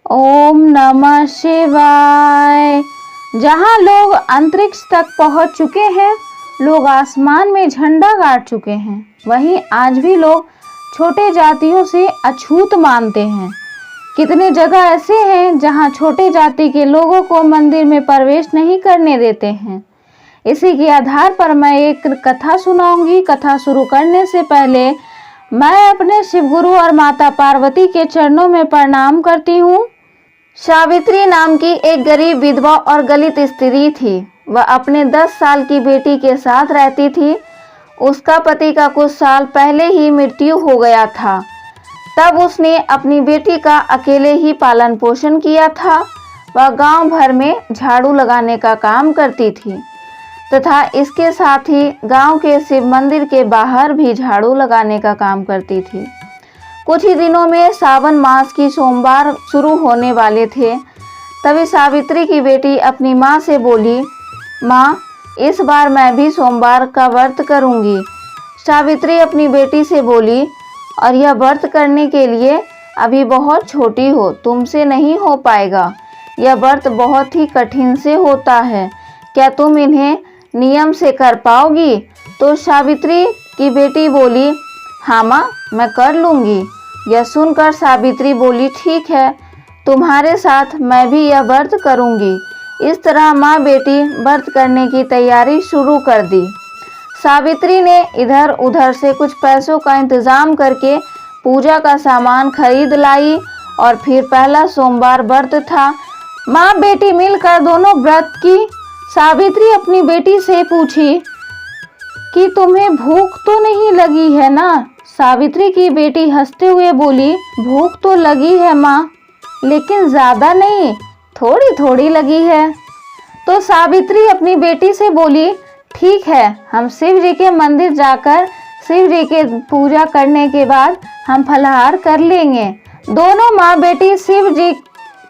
ओम नमः शिवाय। जहाँ लोग अंतरिक्ष तक पहुँच चुके हैं, लोग आसमान में झंडा गाड़ चुके हैं, वहीं आज भी लोग छोटे जातियों से अछूत मानते हैं। कितने जगह ऐसे हैं जहाँ छोटे जाति के लोगों को मंदिर में प्रवेश नहीं करने देते हैं। इसी के आधार पर मैं एक कथा सुनाऊंगी। कथा शुरू करने से पहले मैं अपने शिवगुरु और माता पार्वती के चरणों में प्रणाम करती हूँ। सावित्री नाम की एक गरीब विधवा और दलित स्त्री थी। वह अपने 10 साल की बेटी के साथ रहती थी। उसका पति का कुछ साल पहले ही मृत्यु हो गया था। तब उसने अपनी बेटी का अकेले ही पालन पोषण किया था। वह गांव भर में झाड़ू लगाने का काम करती थी तथा इसके साथ ही गांव के शिव मंदिर के बाहर भी झाड़ू लगाने का काम करती थी। कुछ ही दिनों में सावन मास की सोमवार शुरू होने वाले थे। तभी सावित्री की बेटी अपनी माँ से बोली, माँ, इस बार मैं भी सोमवार का व्रत करूँगी। सावित्री अपनी बेटी से बोली, और यह व्रत करने के लिए अभी बहुत छोटी हो, तुमसे नहीं हो पाएगा। यह व्रत बहुत ही कठिन से होता है, क्या तुम इन्हें नियम से कर पाओगी? तो सावित्री की बेटी बोली, हाँ माँ, मैं कर लूँगी। यह सुनकर सावित्री बोली, ठीक है, तुम्हारे साथ मैं भी यह व्रत करूँगी। इस तरह माँ बेटी व्रत करने की तैयारी शुरू कर दी। सावित्री ने इधर उधर से कुछ पैसों का इंतजाम करके पूजा का सामान खरीद लाई और फिर पहला सोमवार व्रत था। माँ बेटी मिलकर दोनों व्रत की। सावित्री अपनी बेटी से पूछी कि तुम्हें भूख तो नहीं लगी है ना? सावित्री की बेटी हंसते हुए बोली, भूख तो लगी है माँ, लेकिन ज़्यादा नहीं, थोड़ी थोड़ी लगी है। तो सावित्री अपनी बेटी से बोली, ठीक है, हम शिव जी के मंदिर जाकर शिव जी के पूजा करने के बाद हम फलाहार कर लेंगे। दोनों माँ बेटी शिव जी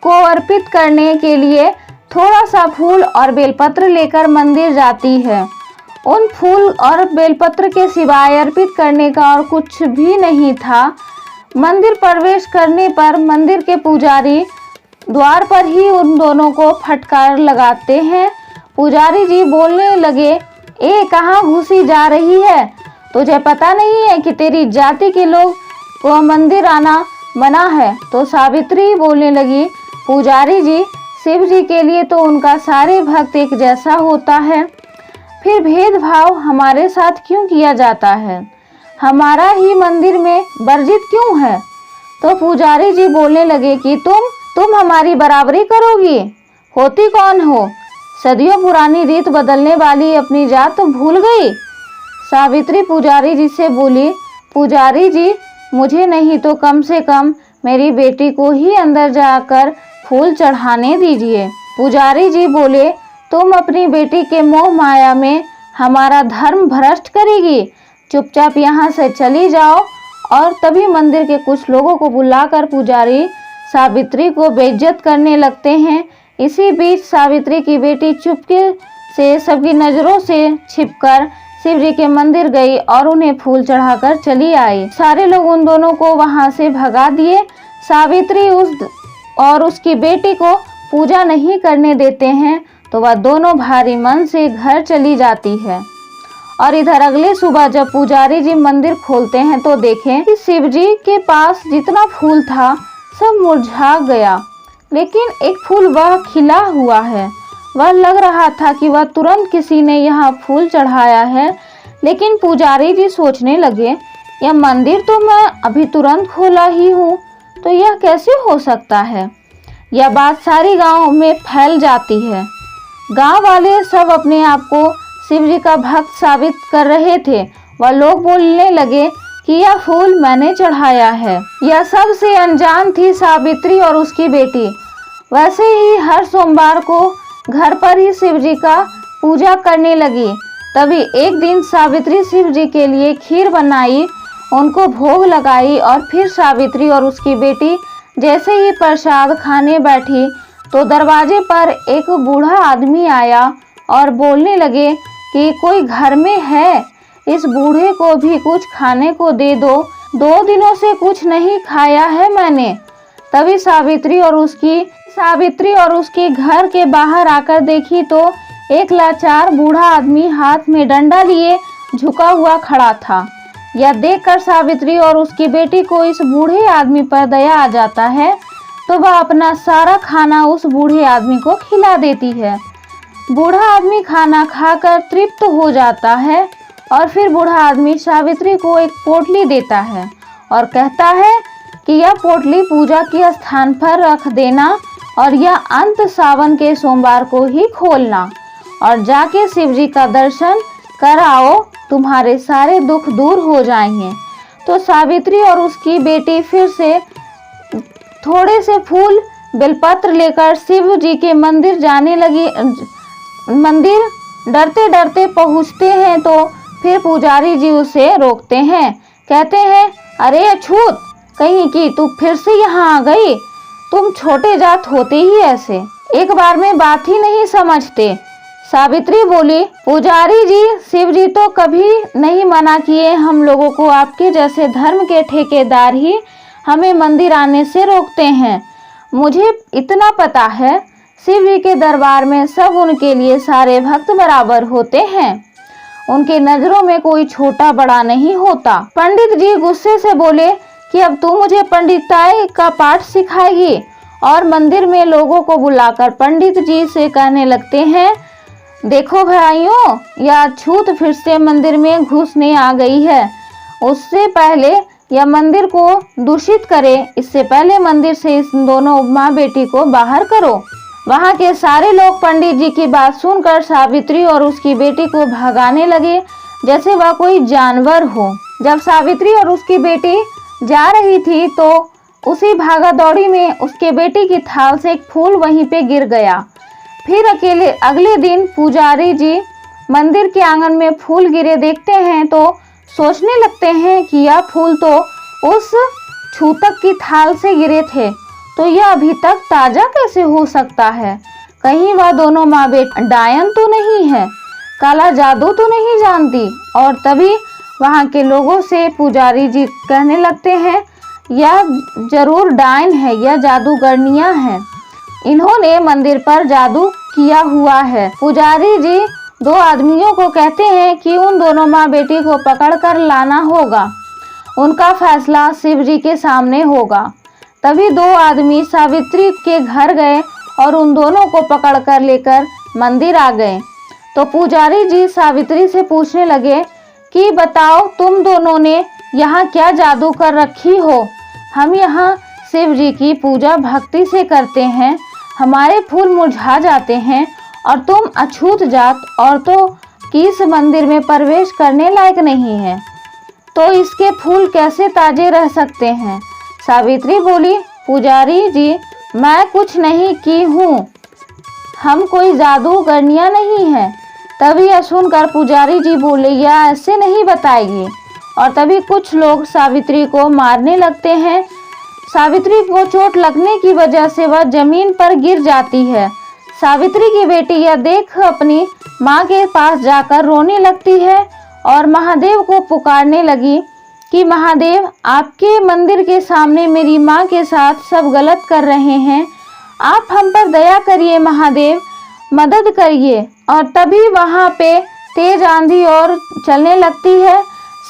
को अर्पित करने के लिए थोड़ा सा फूल और बेलपत्र लेकर मंदिर जाती है। उन फूल और बेलपत्र के सिवाय अर्पित करने का और कुछ भी नहीं था। मंदिर प्रवेश करने पर मंदिर के पुजारी द्वार पर ही उन दोनों को फटकार लगाते हैं। पुजारी जी बोलने लगे, ए, कहाँ घुसी जा रही है? तुझे पता नहीं है कि तेरी जाति के लोग को मंदिर आना मना है? तो सावित्री बोलने लगी, पुजारी जी, शिव जी के लिए तो उनका सारे भक्त एक जैसा होता है, फिर भेदभाव हमारे साथ क्यों किया जाता है? हमारा ही मंदिर में वर्जित क्यों है? तो पुजारी जी बोलने लगे कि तुम हमारी बराबरी करोगी? होती कौन हो? सदियों पुरानी रीत बदलने वाली अपनी जात तो भूल गई? सावित्री पुजारी जी से बोली, पुजारी जी, मुझे नहीं तो कम से कम मेरी बेटी को ही अंदर जाकर फूल चढ़ाने दीजिए। पुजारी जी बोले, तुम अपनी बेटी के मोह माया में हमारा धर्म भ्रष्ट करेगी, चुपचाप यहाँ से चली जाओ। और तभी मंदिर के कुछ लोगों को बुलाकर पुजारी सावित्री को बेइज्जत करने लगते हैं। इसी बीच सावित्री की बेटी चुपके से सबकी नज़रों से छिपकर शिव जी के मंदिर गई और उन्हें फूल चढ़ाकर चली आई। सारे लोग उन दोनों को वहां से भगा दिए। सावित्री और उसकी बेटी को पूजा नहीं करने देते हैं, तो वह दोनों भारी मन से घर चली जाती है। और इधर अगले सुबह जब पुजारी जी मंदिर खोलते हैं तो देखें कि शिव जी के पास जितना फूल था सब मुरझा गया, लेकिन एक फूल वह खिला हुआ है। वह लग रहा था कि वह तुरंत किसी ने यहाँ फूल चढ़ाया है। लेकिन पुजारी जी सोचने लगे, यह मंदिर तो मैं अभी तुरंत खोला ही हूँ, तो यह कैसे हो सकता है? यह बात सारी गांव में फैल जाती है। गांव वाले सब अपने आप को शिव जी का भक्त साबित कर रहे थे। वह लोग बोलने लगे कि यह फूल मैंने चढ़ाया है। यह सबसे अनजान थी सावित्री और उसकी बेटी। वैसे ही हर सोमवार को घर पर ही शिव जी का पूजा करने लगी। तभी एक दिन सावित्री शिव जी के लिए खीर बनाई, उनको भोग लगाई और फिर सावित्री और उसकी बेटी जैसे ही प्रसाद खाने बैठी तो दरवाजे पर एक बूढ़ा आदमी आया और बोलने लगे कि कोई घर में है, इस बूढ़े को भी कुछ खाने को दे दो, 2 दिनों से कुछ नहीं खाया है मैंने। तभी सावित्री और उसके घर के बाहर आकर देखी तो एक लाचार बूढ़ा आदमी हाथ में डंडा लिए झुका हुआ खड़ा था। यह देखकर सावित्री और उसकी बेटी को इस बूढ़े आदमी पर दया आ जाता है, तो वह अपना सारा खाना उस बूढ़े आदमी को खिला देती है। बूढ़ा आदमी खाना खाकर तृप्त हो जाता है और फिर बूढ़ा आदमी सावित्री को एक पोटली देता है और कहता है कि यह पोटली पूजा के स्थान पर रख देना और यह अंत सावन के सोमवार को ही खोलना और जाके शिव जी का दर्शन कराओ, तुम्हारे सारे दुख दूर हो जाएंगे। तो सावित्री और उसकी बेटी फिर से थोड़े से फूल बेलपत्र लेकर शिव जी के मंदिर जाने लगी। मंदिर डरते डरते पहुँचते हैं तो फिर पुजारी जी उसे रोकते हैं, कहते हैं, अरे अछूत कहीं की, तू फिर से यहाँ आ गई। तुम छोटे जात होते ही ऐसे, एक बार में बात ही नहीं समझते। सावित्री बोली, पुजारी जी, शिव जी तो कभी नहीं मना किए, हम लोगों को आपके जैसे धर्म के ठेकेदार ही हमें मंदिर आने से रोकते हैं। मुझे इतना पता है, शिव जी के दरबार में सब उनके लिए सारे भक्त बराबर होते हैं, उनके नजरों में कोई छोटा बड़ा नहीं होता। पंडित जी गुस्से से बोले कि अब तू मुझे पंडिताई का पाठ सिखाएगी, और मंदिर में लोगों को बुलाकर पंडित जी से कहने लगते हैं, देखो भाइयों, यह अछूत फिर से मंदिर में घुसने आ गई है। उससे पहले यह मंदिर को दूषित करे, इससे पहले मंदिर से इस दोनों माँ बेटी को बाहर करो। वहाँ के सारे लोग पंडित जी की बात सुनकर सावित्री और उसकी बेटी को भगाने लगे जैसे वह कोई जानवर हो। जब सावित्री और उसकी बेटी जा रही थी तो उसी भागा दौड़ी में उसके बेटी की थाल से एक फूल वहीं पे गिर गया। फिर अगले दिन पुजारी जी मंदिर के आंगन में फूल गिरे देखते हैं तो सोचने लगते हैं कि यह फूल तो उस छूतक की थाल से गिरे थे, तो यह अभी तक ताजा कैसे हो सकता है? कहीं वह दोनों माँ बेटी डायन तो नहीं है, काला जादू तो नहीं जानती? और तभी वहाँ के लोगों से पुजारी जी कहने लगते हैं, यह जरूर डायन है, यह जादूगरनियाँ हैं, इन्होंने मंदिर पर जादू किया हुआ है। पुजारी जी दो आदमियों को कहते हैं कि उन दोनों माँ बेटी को पकड़कर लाना होगा, उनका फैसला शिव जी के सामने होगा। तभी दो आदमी सावित्री के घर गए और उन दोनों को पकड़कर लेकर मंदिर आ गए। तो पुजारी जी सावित्री से पूछने लगे कि बताओ, तुम दोनों ने यहाँ क्या जादू कर रखी हो? हम यहाँ शिव जी की पूजा भक्ति से करते हैं, हमारे फूल मुरझा जाते हैं और तुम अछूत जात औरतों की इस मंदिर में प्रवेश करने लायक नहीं है, तो इसके फूल कैसे ताजे रह सकते हैं? सावित्री बोली, पुजारी जी, मैं कुछ नहीं की हूँ, हम कोई जादूगरनियाँ नहीं हैं। तभी यह सुनकर पुजारी जी बोले, यह ऐसे नहीं बताएगी। और तभी कुछ लोग सावित्री को मारने लगते हैं। सावित्री को चोट लगने की वजह से वह जमीन पर गिर जाती है। सावित्री की बेटी यह देख अपनी माँ के पास जाकर रोने लगती है और महादेव को पुकारने लगी कि महादेव, आपके मंदिर के सामने मेरी माँ के साथ सब गलत कर रहे हैं, आप हम पर दया करिए महादेव, मदद करिए। और तभी वहाँ पे तेज आंधी और चलने लगती है,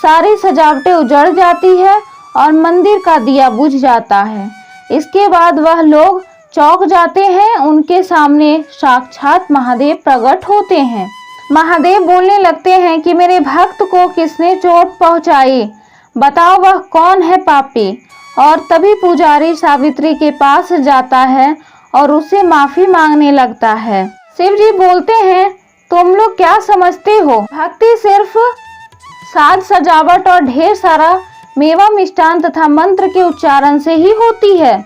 सारी सजावटें उजड़ जाती है और मंदिर का दिया बुझ जाता है। इसके बाद वह लोग चौंक जाते हैं, उनके सामने साक्षात महादेव प्रकट होते हैं। महादेव बोलने लगते हैं कि मेरे भक्त को किसने चोट पहुंचाई, बताओ वह कौन है पापी। और तभी पुजारी सावित्री के पास जाता है और उससे माफी मांगने लगता है। शिव जी बोलते हैं, तुम लोग क्या समझते हो, भक्ति सिर्फ साज सजावट और ढेर सारा मेवा मिष्टान तथा मंत्र के उच्चारण से ही होती है।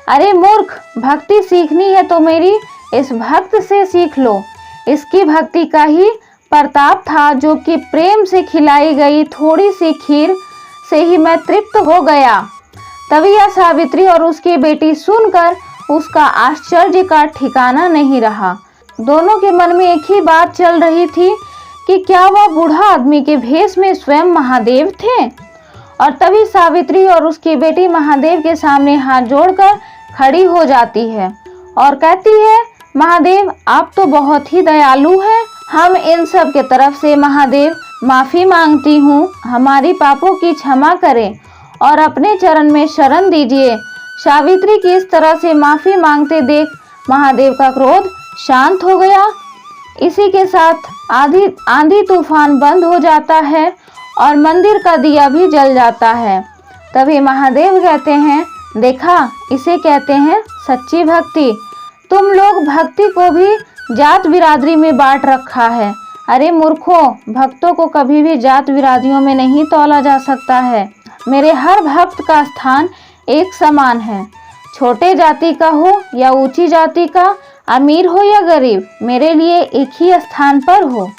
अरे मूर्ख, भक्ति सीखनी है तो मेरी इस भक्त से सीख लो। इसकी भक्ति का ही प्रताप था जो कि प्रेम से खिलाई गई थोड़ी सी खीर से ही मैं तृप्त हो गया। तभी यह सावित्री और उसकी बेटी सुनकर उसका आश्चर्य का ठिकाना नहीं रहा। दोनों के मन में एक ही बात चल रही थी कि क्या वह बूढ़ा आदमी के भेष में स्वयं महादेव थे। और तभी सावित्री और उसकी बेटी महादेव के सामने हाथ जोड़कर खड़ी हो जाती है और कहती है, महादेव आप तो बहुत ही दयालु हैं। हम इन सब के तरफ से महादेव माफी मांगती हूँ, हमारी पापों की क्षमा करें और अपने चरण में शरण दीजिए। सावित्री की इस तरह से माफी मांगते देख महादेव का क्रोध शांत हो गया। इसी के साथ आंधी तूफान बंद हो जाता है और मंदिर का दिया भी जल जाता है। तभी महादेव कहते हैं, देखा इसे कहते हैं सच्ची भक्ति। तुम लोग भक्ति को भी जात बिरादरी में बांट रखा है। अरे मूर्खों, भक्तों को कभी भी जात बिरादरियों में नहीं तौला जा सकता है। मेरे हर भक्त का स्थान एक समान है, छोटे जाति का हो या ऊंची जाति का, अमीर हो या गरीब, मेरे लिए एक ही स्थान पर हो।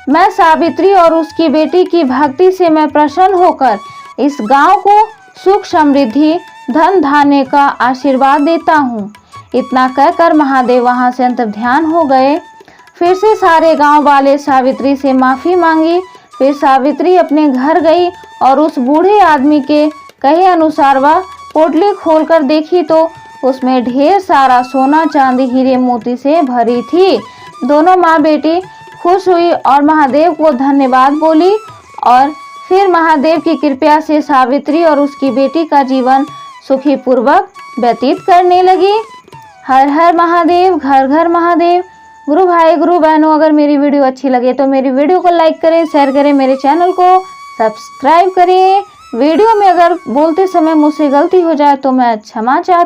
मैं सावित्री और उसकी बेटी की भक्ति से मैं प्रसन्न होकर इस गांव को सुख समृद्धि धन धान्य का आशीर्वाद देता हूँ। इतना कहकर महादेव वहां से अंतर्ध्यान हो गए। फिर से सारे गांव वाले सावित्री से माफी मांगी। फिर सावित्री अपने घर गई और उस बूढ़े आदमी के कहे अनुसार वह पोटली खोलकर देखी तो उसमें ढेर सारा सोना चांदी हीरे मोती से भरी थी। दोनों माँ बेटी खुश हुई और महादेव को धन्यवाद बोली और फिर महादेव की कृपा से सावित्री और उसकी बेटी का जीवन सुखी पूर्वक व्यतीत करने लगी। हर हर महादेव, घर घर महादेव। गुरु भाई गुरु बहनों, अगर मेरी वीडियो अच्छी लगे तो मेरी वीडियो को लाइक करें, शेयर करें, मेरे चैनल को सब्सक्राइब करें। वीडियो में अगर बोलते समय मुझसे गलती हो जाए तो मैं क्षमा चाहती